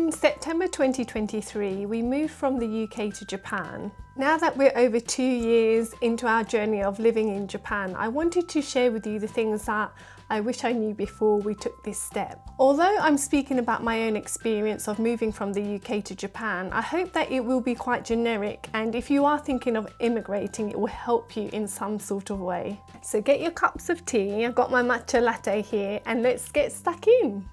In September 2023, we moved from the UK to Japan. Now that we're over 2 years into our journey of living in Japan, I wanted to share with you the things that I wish I knew before we took this step. Although I'm speaking about my own experience of moving from the UK to Japan, I hope that it will be quite generic, and if you are thinking of immigrating, it will help you in some sort of way. So get your cups of tea, I've got my matcha latte here, and let's get stuck in.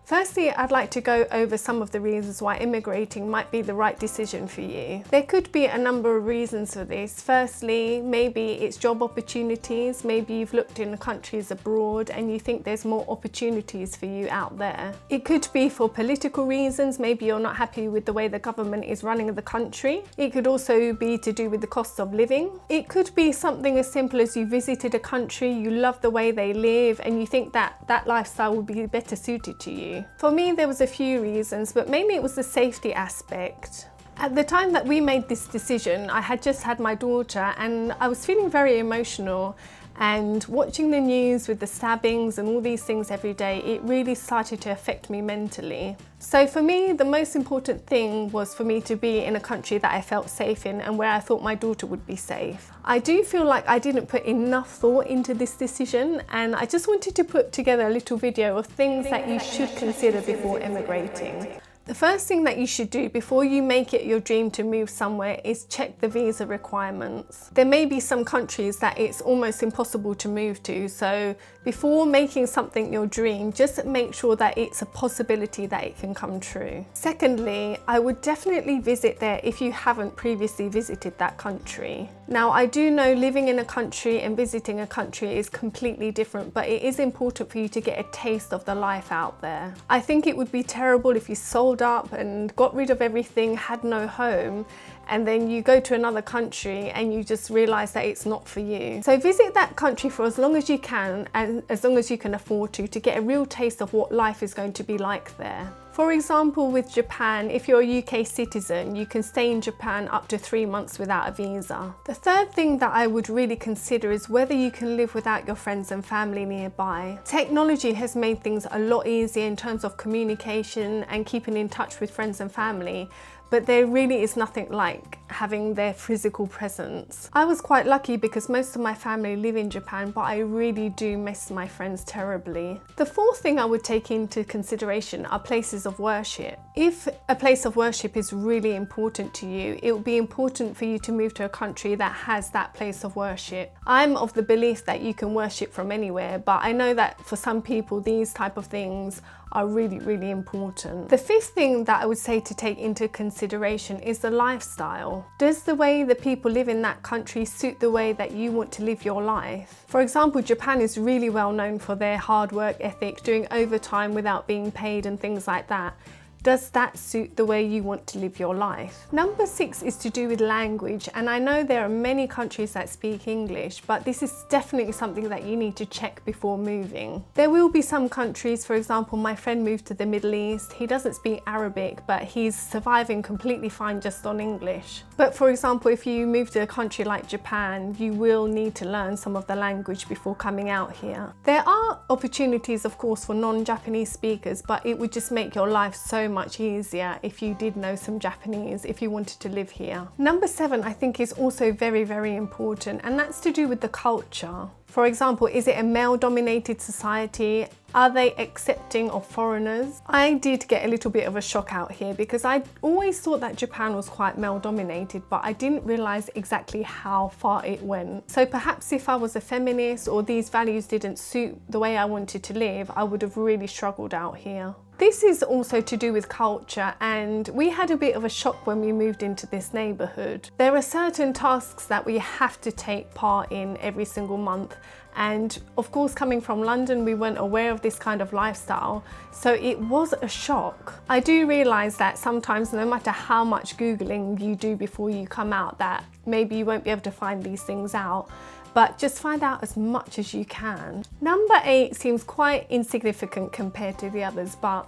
Firstly, I'd like to go over some of the reasons why immigrating might be the right decision for you. There could be a number of reasons for this. Firstly, maybe it's job opportunities. Maybe you've looked in countries abroad and you think there's more opportunities for you out there. It could be for political reasons. Maybe you're not happy with the way the government is running the country. It could also be to do with the cost of living. It could be something as simple as you visited a country, you love the way they live, and you think that that lifestyle would be better suited to you. For me, there was a few reasons, but mainly it was the safety aspect. At the time that we made this decision, I had just had my daughter and I was feeling very emotional, and watching the news with the stabbings and all these things every day, it really started to affect me mentally. So for me, the most important thing was for me to be in a country that I felt safe in and where I thought my daughter would be safe. I do feel like I didn't put enough thought into this decision, and I just wanted to put together a little video of things that you should consider before immigrating. The first thing that you should do before you make it your dream to move somewhere is check the visa requirements. There may be some countries that it's almost impossible to move to, so before making something your dream, just make sure that it's a possibility that it can come true. Secondly, I would definitely visit there if you haven't previously visited that country. Now, I do know living in a country and visiting a country is completely different, but it is important for you to get a taste of the life out there. I think it would be terrible if you sold up and got rid of everything, had no home, and then you go to another country and you just realize that it's not for you. So visit that country for as long as you can and as long as you can afford to get a real taste of what life is going to be like there. For example, with Japan, if you're a UK citizen, you can stay in Japan up to 3 months without a visa. The third thing that I would really consider is whether you can live without your friends and family nearby. Technology has made things a lot easier in terms of communication and keeping in touch with friends and family, but there really is nothing like having their physical presence. I was quite lucky because most of my family live in Japan, but I really do miss my friends terribly. The fourth thing I would take into consideration are places of worship. If a place of worship is really important to you, it will be important for you to move to a country that has that place of worship. I'm of the belief that you can worship from anywhere, but I know that for some people these type of things are really, really important. The fifth thing that I would say to take into consideration is the lifestyle. Does the way the people live in that country suit the way that you want to live your life? For example, Japan is really well known for their hard work ethic, doing overtime without being paid and things like that. Does that suit the way you want to live your life? Number 6 is to do with language, and I know there are many countries that speak English, but this is definitely something that you need to check before moving. There will be some countries, for example, my friend moved to the Middle East. He doesn't speak Arabic, but he's surviving completely fine just on English. But for example, if you move to a country like Japan, you will need to learn some of the language before coming out here. There are opportunities, of course, for non-Japanese speakers, but it would just make your life so much easier if you did know some Japanese if you wanted to live here. Number 7, I think, is also very, very important, and that's to do with the culture. For example, is it a male-dominated society? Are they accepting of foreigners? I did get a little bit of a shock out here because I always thought that Japan was quite male-dominated, but I didn't realize exactly how far it went. So perhaps if I was a feminist or these values didn't suit the way I wanted to live, I would have really struggled out here. This is also to do with culture, and we had a bit of a shock when we moved into this neighbourhood. There are certain tasks that we have to take part in every single month, and of course, coming from London, we weren't aware of this kind of lifestyle, so it was a shock. I do realise that sometimes, no matter how much Googling you do before you come out, that maybe you won't be able to find these things out, but just find out as much as you can. Number 8 seems quite insignificant compared to the others, but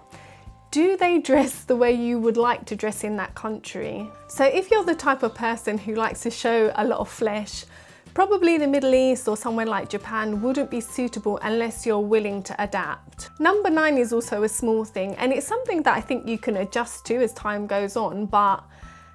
do they dress the way you would like to dress in that country? So if you're the type of person who likes to show a lot of flesh, Probably the Middle East or somewhere like Japan wouldn't be suitable unless you're willing to adapt. Number 9 is also a small thing, and it's something that I think you can adjust to as time goes on, but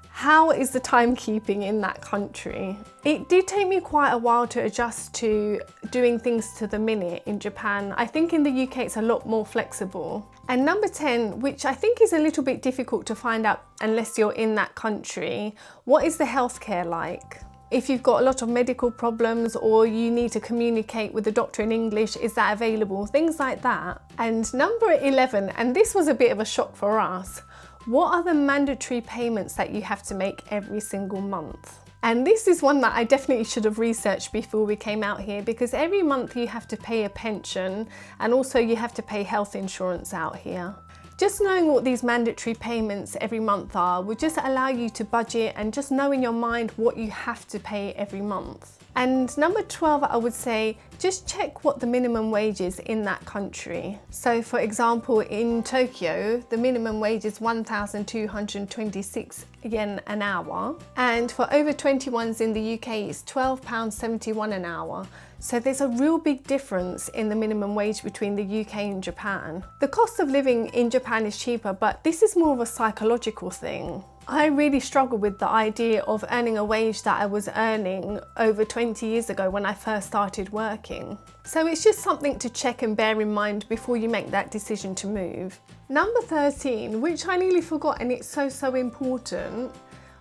how is the timekeeping in that country? It did take me quite a while to adjust to doing things to the minute in Japan. I think in the UK it's a lot more flexible. And number 10, which I think is a little bit difficult to find out unless you're in that country, what is the healthcare like? If you've got a lot of medical problems or you need to communicate with the doctor in English, is that available? Things like that. And number 11, and this was a bit of a shock for us, what are the mandatory payments that you have to make every single month? And this is one that I definitely should have researched before we came out here, because every month you have to pay a pension and also you have to pay health insurance out here. Just knowing what these mandatory payments every month are would just allow you to budget and just know in your mind what you have to pay every month. And number 12, I would say, just check what the minimum wage is in that country. So for example, in Tokyo, the minimum wage is 1,226 yen an hour. And for over 21s in the UK, it's £12.71 an hour. So there's a real big difference in the minimum wage between the UK and Japan. The cost of living in Japan is cheaper, but this is more of a psychological thing. I really struggle with the idea of earning a wage that I was earning over 20 years ago when I first started working. So it's just something to check and bear in mind before you make that decision to move. Number 13, which I nearly forgot, and it's so important.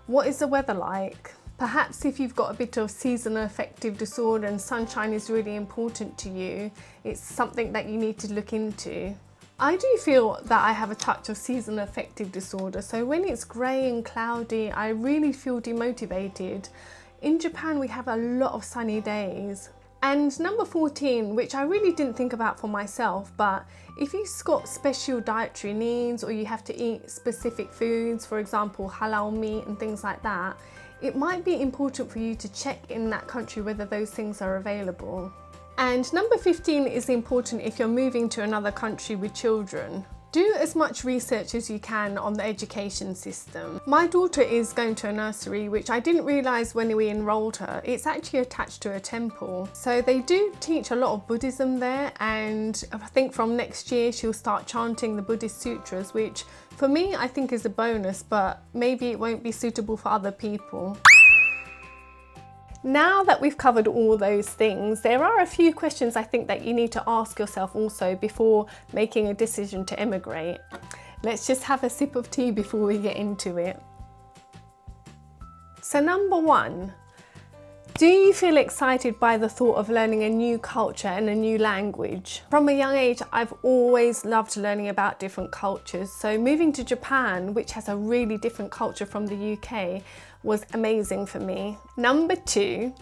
What is the weather like? Perhaps if you've got a bit of seasonal affective disorder and sunshine is really important to you, it's something that you need to look into. I do feel that I have a touch of seasonal affective disorder, so when it's grey and cloudy, I really feel demotivated. In Japan, we have a lot of sunny days. And number 14, which I really didn't think about for myself, but if you've got special dietary needs or you have to eat specific foods, for example, halal meat and things like that, it might be important for you to check in that country whether those things are available. And number 15 is important if you're moving to another country with children. Do as much research as you can on the education system. My daughter is going to a nursery, which I didn't realise when we enrolled her. It's actually attached to a temple. So they do teach a lot of Buddhism there, and I think from next year she'll start chanting the Buddhist sutras, which for me I think is a bonus, but maybe it won't be suitable for other people. Now that we've covered all those things, there are a few questions I think that you need to ask yourself also before making a decision to emigrate. Let's just have a sip of tea before we get into it. So number 1, do you feel excited by the thought of learning a new culture and a new language? From a young age, I've always loved learning about different cultures. So moving to Japan, which has a really different culture from the UK, was amazing for me. Number 2,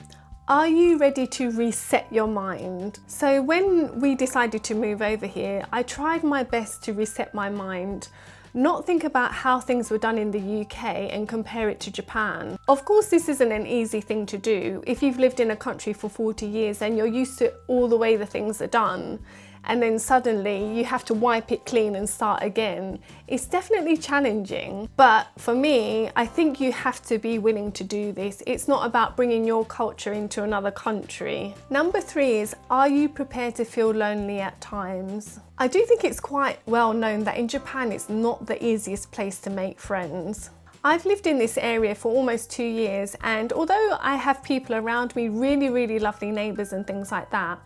are you ready to reset your mind? So when we decided to move over here, I tried my best to reset my mind, not think about how things were done in the UK and compare it to Japan. Of course, this isn't an easy thing to do. If you've lived in a country for 40 years and you're used to all the way the things are done, and then suddenly you have to wipe it clean and start again, it's definitely challenging. But for me, I think you have to be willing to do this. It's not about bringing your culture into another country. Number 3 is, are you prepared to feel lonely at times? I do think it's quite well known that in Japan, it's not the easiest place to make friends. I've lived in this area for almost 2 years, and although I have people around me, really lovely neighbours and things like that,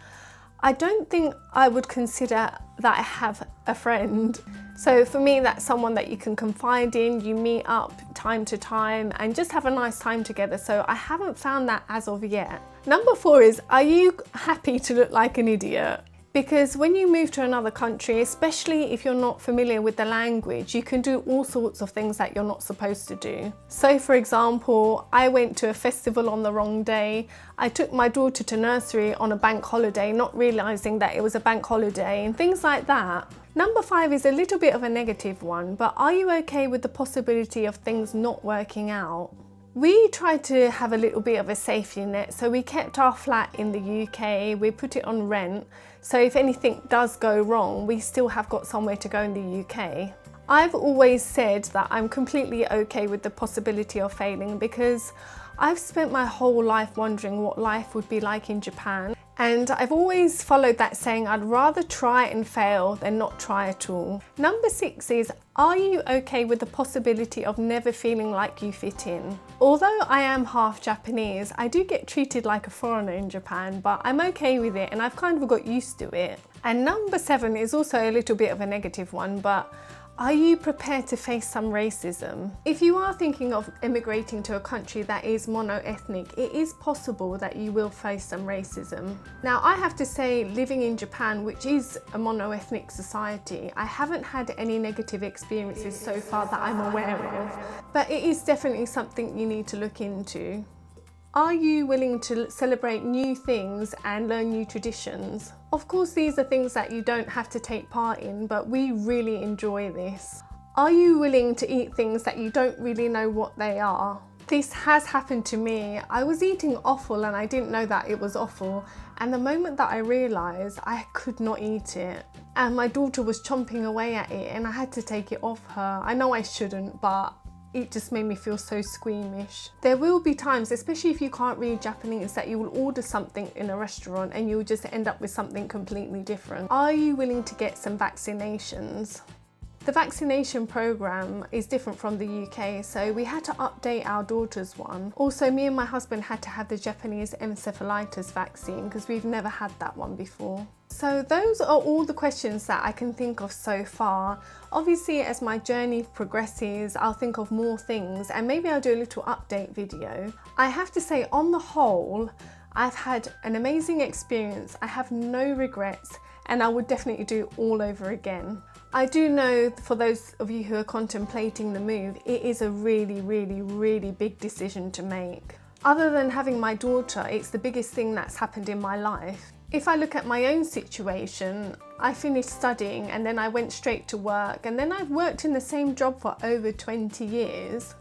I don't think I would consider that I have a friend. So for me, that's someone that you can confide in, you meet up time to time and just have a nice time together. So I haven't found that as of yet. Number 4 is, are you happy to look like an idiot? Because when you move to another country, especially if you're not familiar with the language, you can do all sorts of things that you're not supposed to do. So for example, I went to a festival on the wrong day. I took my daughter to nursery on a bank holiday, not realizing that it was a bank holiday, and things like that. Number 5 is a little bit of a negative one, but are you okay with the possibility of things not working out? We tried to have a little bit of a safety net, so we kept our flat in the UK, we put it on rent, so if anything does go wrong, we still have got somewhere to go in the UK. I've always said that I'm completely okay with the possibility of failing because I've spent my whole life wondering what life would be like in Japan. And I've always followed that saying, I'd rather try and fail than not try at all. Number 6 is, are you okay with the possibility of never feeling like you fit in? Although I am half Japanese, I do get treated like a foreigner in Japan, but I'm okay with it and I've kind of got used to it. And number 7 is also a little bit of a negative one, but are you prepared to face some racism? If you are thinking of immigrating to a country that is mono-ethnic, it is possible that you will face some racism. Now, I have to say, living in Japan, which is a mono-ethnic society, I haven't had any negative experiences so far that I'm aware of, but it is definitely something you need to look into. Are you willing to celebrate new things and learn new traditions? Of course, these are things that you don't have to take part in, but we really enjoy this. Are you willing to eat things that you don't really know what they are? This has happened to me. I was eating offal and I didn't know that it was offal. And the moment that I realised, I could not eat it. And my daughter was chomping away at it and I had to take it off her. I know I shouldn't, but it just made me feel so squeamish. There will be times, especially if you can't read Japanese, that you will order something in a restaurant and you'll just end up with something completely different. Are you willing to get some vaccinations? The vaccination program is different from the UK, so we had to update our daughter's one. Also, me and my husband had to have the Japanese encephalitis vaccine because we've never had that one before. So those are all the questions that I can think of so far. Obviously, as my journey progresses, I'll think of more things and maybe I'll do a little update video. I have to say, on the whole, I've had an amazing experience. I have no regrets and I would definitely do all over again. I do know for those of you who are contemplating the move, it is a really big decision to make. Other than having my daughter, it's the biggest thing that's happened in my life. If I look at my own situation, I finished studying and then I went straight to work, and then I've worked in the same job for over 20 years,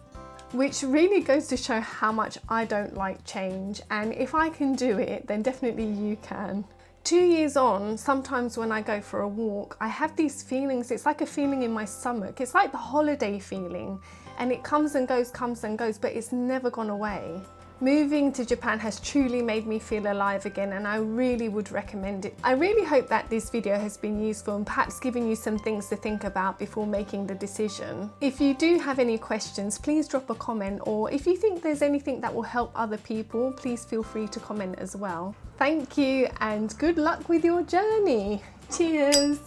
which really goes to show how much I don't like change. And if I can do it, then definitely you can. 2 years on, sometimes when I go for a walk, I have these feelings. It's like a feeling in my stomach. It's like the holiday feeling, and it comes and goes, but it's never gone away. Moving to Japan has truly made me feel alive again, and I really would recommend it. I really hope that this video has been useful and perhaps given you some things to think about before making the decision. If you do have any questions, please drop a comment, or if you think there's anything that will help other people, please feel free to comment as well. Thank you and good luck with your journey. Cheers!